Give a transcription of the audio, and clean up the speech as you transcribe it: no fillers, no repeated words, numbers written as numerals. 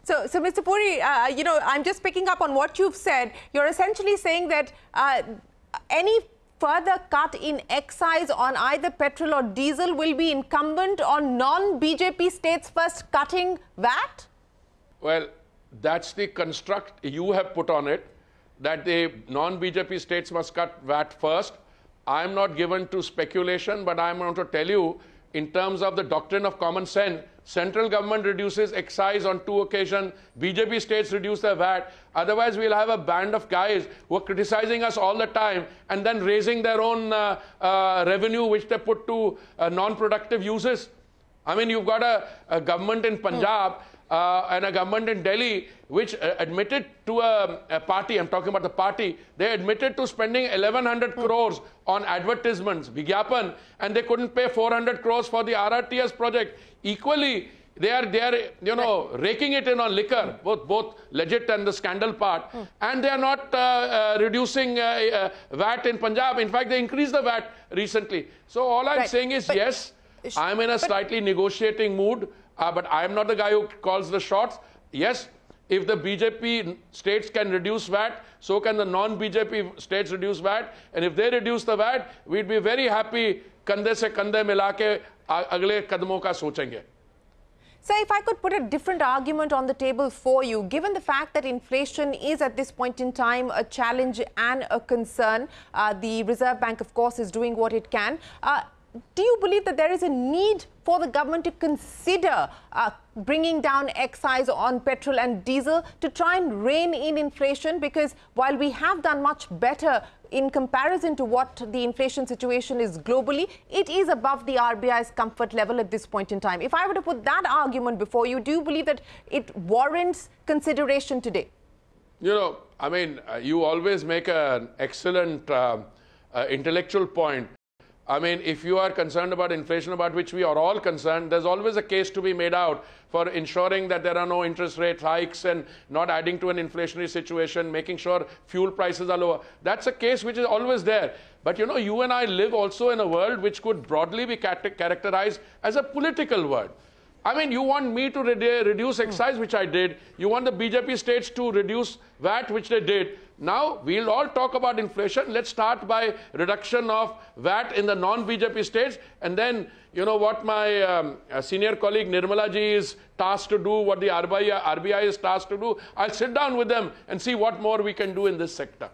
So Mr. Puri, I'm just picking up on what you've said. You're essentially saying that any further cut in excise on either petrol or diesel will be incumbent on non-BJP states first cutting VAT? Well, that's the construct you have put on it, that the non-BJP states must cut VAT first. I'm not given to speculation, but I'm going to tell you, in terms of the doctrine of common sense, central government reduces excise on 2 occasions, BJP states reduce their VAT. Otherwise, we'll have a band of guys who are criticizing us all the time and then raising their own revenue, which they put to non-productive uses. I mean, you've got a government in Punjab and a government in Delhi which admitted to a party, I'm talking about the party, they admitted to spending 1,100 crores on advertisements, Vigyapan, and they couldn't pay 400 crores for the RRTS project. Equally, they are raking it in on liquor, both legit and the scandal part, and they are not reducing VAT in Punjab. In fact, they increased the VAT recently. So all I'm saying is, yes, I'm in a slightly negotiating mood, but I'm not the guy who calls the shots. Yes, if the BJP states can reduce VAT, so can the non-BJP states reduce VAT. And if they reduce the VAT, we'd be very happy. Kande se kande mila ke agle kadmon ka sochenge. So if I could put a different argument on the table for you, given the fact that inflation is at this point in time a challenge and a concern, the Reserve Bank, of course, is doing what it can. Do you believe that there is a need for the government to consider bringing down excise on petrol and diesel to try and rein in inflation? Because while we have done much better in comparison to what the inflation situation is globally, it is above the RBI's comfort level at this point in time. If I were to put that argument before you, do you believe that it warrants consideration today? You know, I mean, you always make an excellent intellectual point. I mean, if you are concerned about inflation, about which we are all concerned, there's always a case to be made out for ensuring that there are no interest rate hikes and not adding to an inflationary situation, making sure fuel prices are lower. That's a case which is always there. But, you know, you and I live also in a world which could broadly be characterized as a political world. I mean, you want me to reduce excise, which I did. You want the BJP states to reduce VAT, which they did. Now, we'll all talk about inflation. Let's start by reduction of VAT in the non-BJP states. And then, you know, what my senior colleague Nirmala ji is tasked to do, what the RBI is tasked to do, I'll sit down with them and see what more we can do in this sector.